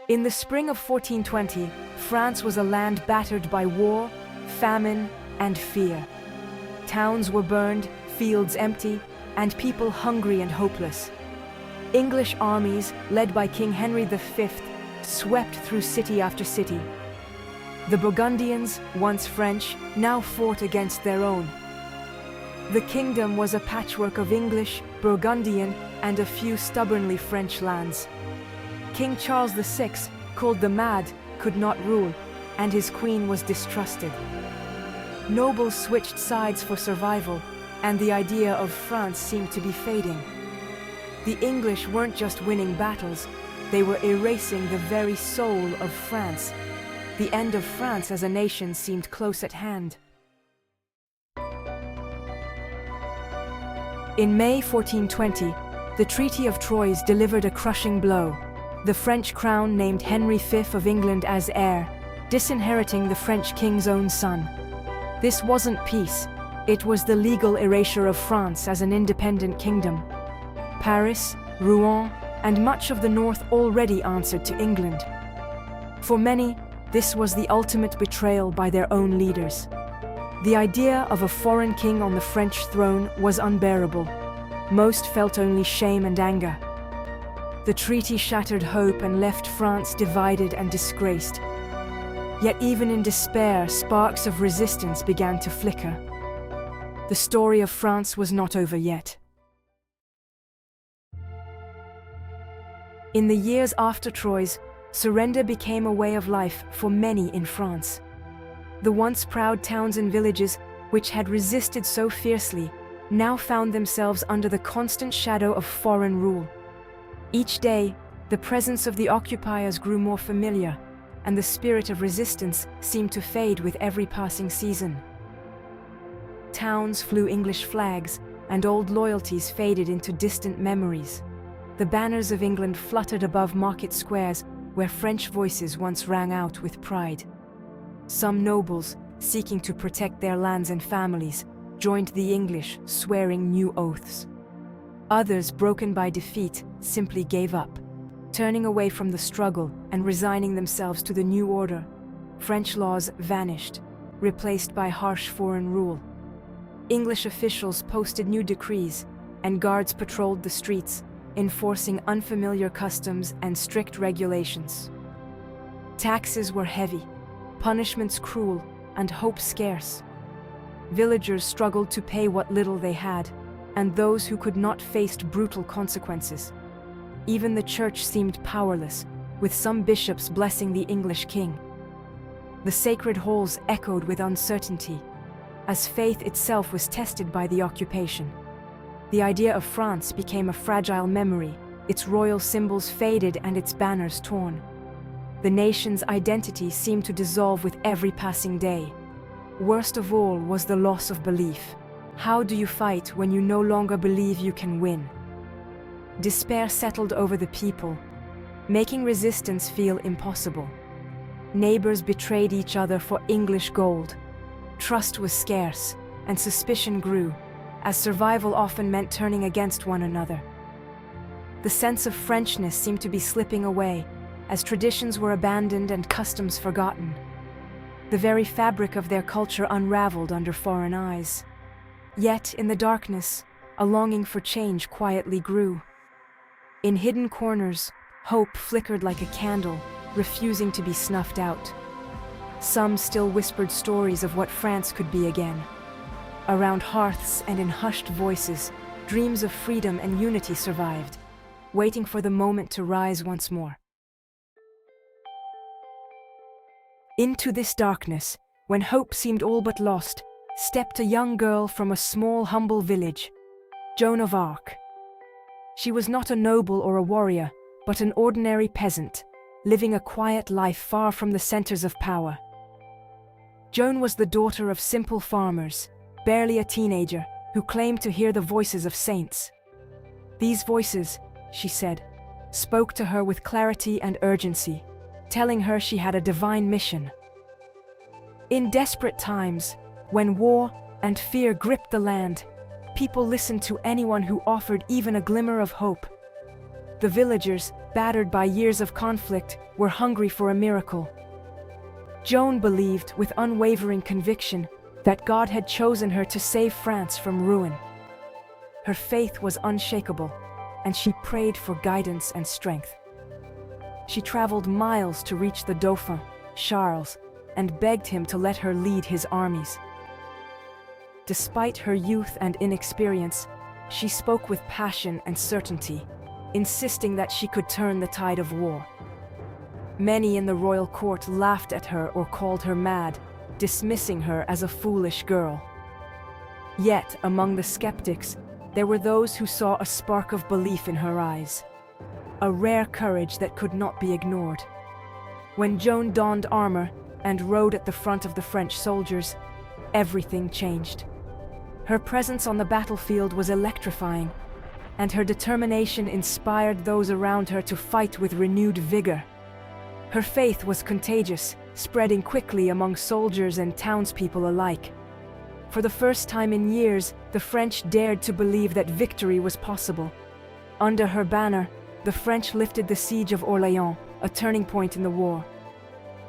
In the spring of 1420, France was a land battered by war, famine, and fear. Towns were burned, fields empty, and people hungry and hopeless. English armies, led by King Henry V, swept through city after city. The Burgundians, once French, now fought against their own. The kingdom was a patchwork of English, Burgundian, and a few stubbornly French lands. King Charles VI, called the Mad, could not rule, and his queen was distrusted. Nobles switched sides for survival, and the idea of France seemed to be fading. The English weren't just winning battles, they were erasing the very soul of France. The end of France as a nation seemed close at hand. In May 1420, the Treaty of Troyes delivered a crushing blow. The French crown named Henry V of England as heir, disinheriting the French king's own son. This wasn't peace, it was the legal erasure of France as an independent kingdom. Paris, Rouen, and much of the north already answered to England. For many, this was the ultimate betrayal by their own leaders. The idea of a foreign king on the French throne was unbearable. Most felt only shame and anger. The treaty shattered hope and left France divided and disgraced. Yet even in despair, sparks of resistance began to flicker. The story of France was not over yet. In the years after Troyes, surrender became a way of life for many in France. The once proud towns and villages, which had resisted so fiercely, now found themselves under the constant shadow of foreign rule. Each day, the presence of the occupiers grew more familiar, and the spirit of resistance seemed to fade with every passing season. Towns flew English flags, and old loyalties faded into distant memories. The banners of England fluttered above market squares, where French voices once rang out with pride. Some nobles, seeking to protect their lands and families, joined the English, swearing new oaths. Others, broken by defeat, simply gave up, turning away from the struggle and resigning themselves to the new order. French laws vanished, replaced by harsh foreign rule. English officials posted new decrees, and guards patrolled the streets, enforcing unfamiliar customs and strict regulations. Taxes were heavy, punishments cruel, and hope scarce. Villagers struggled to pay what little they had, and those who could not faced brutal consequences. Even the church seemed powerless, with some bishops blessing the English king. The sacred halls echoed with uncertainty, as faith itself was tested by the occupation. The idea of France became a fragile memory, its royal symbols faded and its banners torn. The nation's identity seemed to dissolve with every passing day. Worst of all was the loss of belief. How do you fight when you no longer believe you can win? Despair settled over the people, making resistance feel impossible. Neighbors betrayed each other for English gold. Trust was scarce, and suspicion grew, as survival often meant turning against one another. The sense of Frenchness seemed to be slipping away, as traditions were abandoned and customs forgotten. The very fabric of their culture unraveled under foreign eyes. Yet, in the darkness, a longing for change quietly grew. In hidden corners, hope flickered like a candle, refusing to be snuffed out. Some still whispered stories of what France could be again. Around hearths and in hushed voices, dreams of freedom and unity survived, waiting for the moment to rise once more. Into this darkness, when hope seemed all but lost, stepped a young girl from a small, humble village, Joan of Arc. She was not a noble or a warrior, but an ordinary peasant, living a quiet life far from the centers of power. Joan was the daughter of simple farmers, barely a teenager, who claimed to hear the voices of saints. These voices, she said, spoke to her with clarity and urgency, telling her she had a divine mission. In desperate times, when war and fear gripped the land, people listened to anyone who offered even a glimmer of hope. The villagers, battered by years of conflict, were hungry for a miracle. Joan believed, with unwavering conviction, that God had chosen her to save France from ruin. Her faith was unshakable, and she prayed for guidance and strength. She traveled miles to reach the Dauphin, Charles, and begged him to let her lead his armies. Despite her youth and inexperience, she spoke with passion and certainty, insisting that she could turn the tide of war. Many in the royal court laughed at her or called her mad, dismissing her as a foolish girl. Yet, among the skeptics, there were those who saw a spark of belief in her eyes, a rare courage that could not be ignored. When Joan donned armor and rode at the front of the French soldiers, everything changed. Her presence on the battlefield was electrifying, and her determination inspired those around her to fight with renewed vigor. Her faith was contagious, spreading quickly among soldiers and townspeople alike. For the first time in years, the French dared to believe that victory was possible. Under her banner, the French lifted the siege of Orléans, a turning point in the war.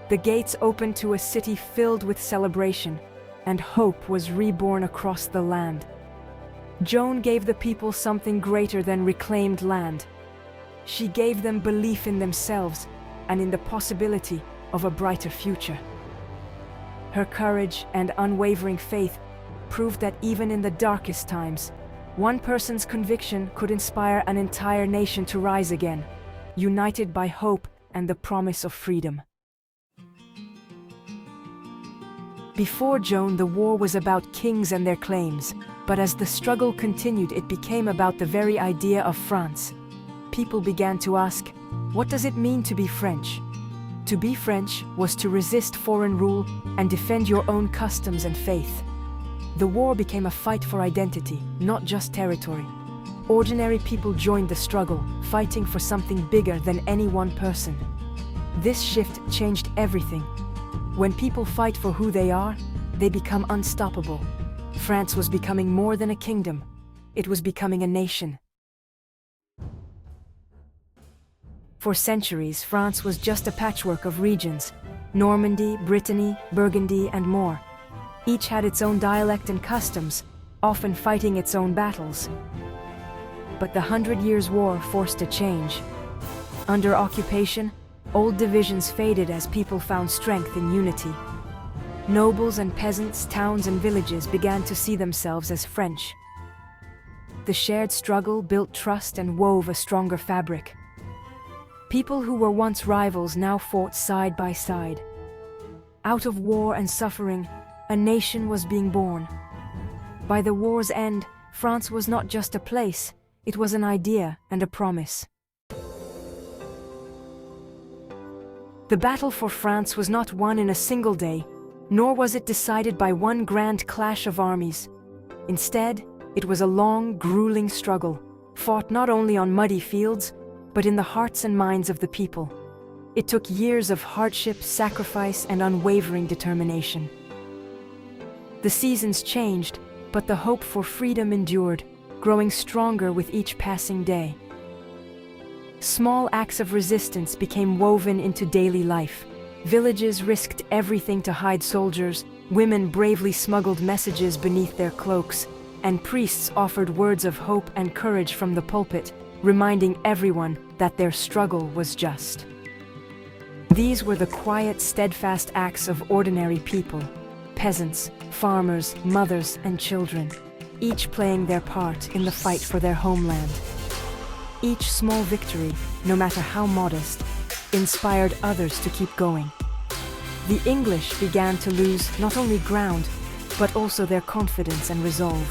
The gates opened to a city filled with celebration, and hope was reborn across the land. Joan gave the people something greater than reclaimed land. She gave them belief in themselves and in the possibility of a brighter future. Her courage and unwavering faith proved that even in the darkest times, one person's conviction could inspire an entire nation to rise again, united by hope and the promise of freedom. Before Joan, the war was about kings and their claims, but as the struggle continued, it became about the very idea of France. People began to ask, what does it mean to be French? To be French was to resist foreign rule and defend your own customs and faith. The war became a fight for identity, not just territory. Ordinary people joined the struggle, fighting for something bigger than any one person. This shift changed everything. When people fight for who they are, they become unstoppable. France was becoming more than a kingdom. It was becoming a nation. For centuries, France was just a patchwork of regions: Normandy, Brittany, Burgundy, and more. Each had its own dialect and customs, often fighting its own battles. But the 100 Years' War forced a change. Under occupation, old divisions faded as people found strength in unity. Nobles and peasants, towns and villages began to see themselves as French. The shared struggle built trust and wove a stronger fabric. People who were once rivals now fought side by side. Out of war and suffering, a nation was being born. By the war's end, France was not just a place, it was an idea and a promise. The battle for France was not won in a single day, nor was it decided by one grand clash of armies. Instead, it was a long, grueling struggle, fought not only on muddy fields, but in the hearts and minds of the people. It took years of hardship, sacrifice, and unwavering determination. The seasons changed, but the hope for freedom endured, growing stronger with each passing day. Small acts of resistance became woven into daily life. Villages risked everything to hide soldiers, women bravely smuggled messages beneath their cloaks, and priests offered words of hope and courage from the pulpit, reminding everyone that their struggle was just. These were the quiet, steadfast acts of ordinary people: peasants, farmers, mothers, and children, each playing their part in the fight for their homeland. Each small victory, no matter how modest, inspired others to keep going. The English began to lose not only ground, but also their confidence and resolve.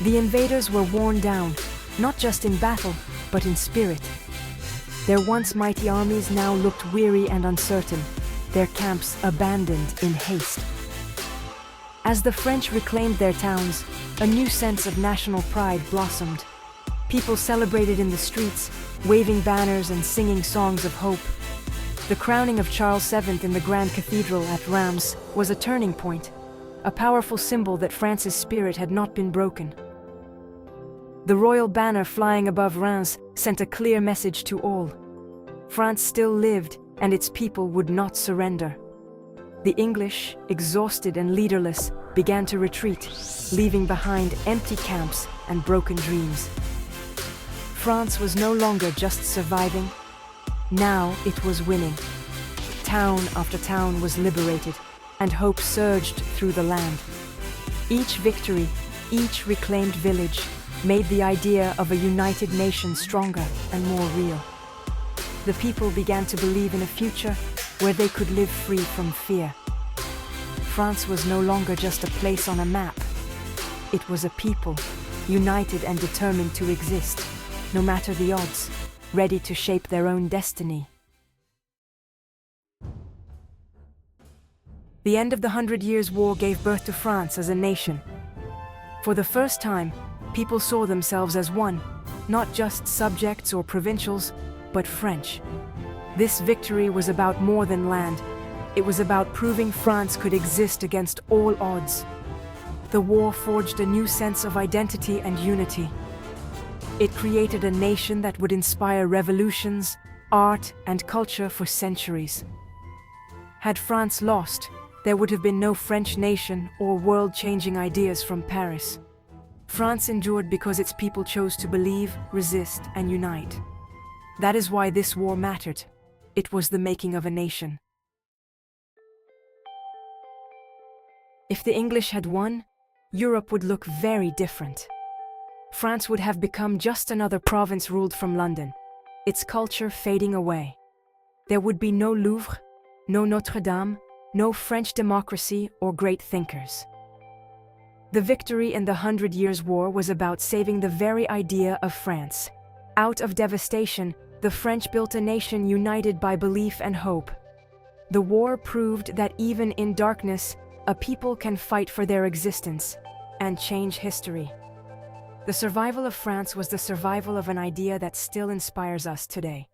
The invaders were worn down, not just in battle, but in spirit. Their once mighty armies now looked weary and uncertain, their camps abandoned in haste. As the French reclaimed their towns, a new sense of national pride blossomed. People celebrated in the streets, waving banners and singing songs of hope. The crowning of Charles VII in the Grand Cathedral at Reims was a turning point, a powerful symbol that France's spirit had not been broken. The royal banner flying above Reims sent a clear message to all. France still lived, and its people would not surrender. The English, exhausted and leaderless, began to retreat, leaving behind empty camps and broken dreams. France was no longer just surviving. Now it was winning. Town after town was liberated, and hope surged through the land. Each victory, each reclaimed village, made the idea of a united nation stronger and more real. The people began to believe in a future where they could live free from fear. France was no longer just a place on a map. It was a people, united and determined to exist, no matter the odds, ready to shape their own destiny. The end of the 100 Years' War gave birth to France as a nation. For the first time, people saw themselves as one, not just subjects or provincials, but French. This victory was about more than land. It was about proving France could exist against all odds. The war forged a new sense of identity and unity. It created a nation that would inspire revolutions, art, and culture for centuries. Had France lost, there would have been no French nation or world-changing ideas from Paris. France endured because its people chose to believe, resist, and unite. That is why this war mattered. It was the making of a nation. If the English had won, Europe would look very different. France would have become just another province ruled from London, its culture fading away. There would be no Louvre, no Notre Dame, no French democracy or great thinkers. The victory in the 100 Years' War was about saving the very idea of France. Out of devastation, the French built a nation united by belief and hope. The war proved that even in darkness, a people can fight for their existence and change history. The survival of France was the survival of an idea that still inspires us today.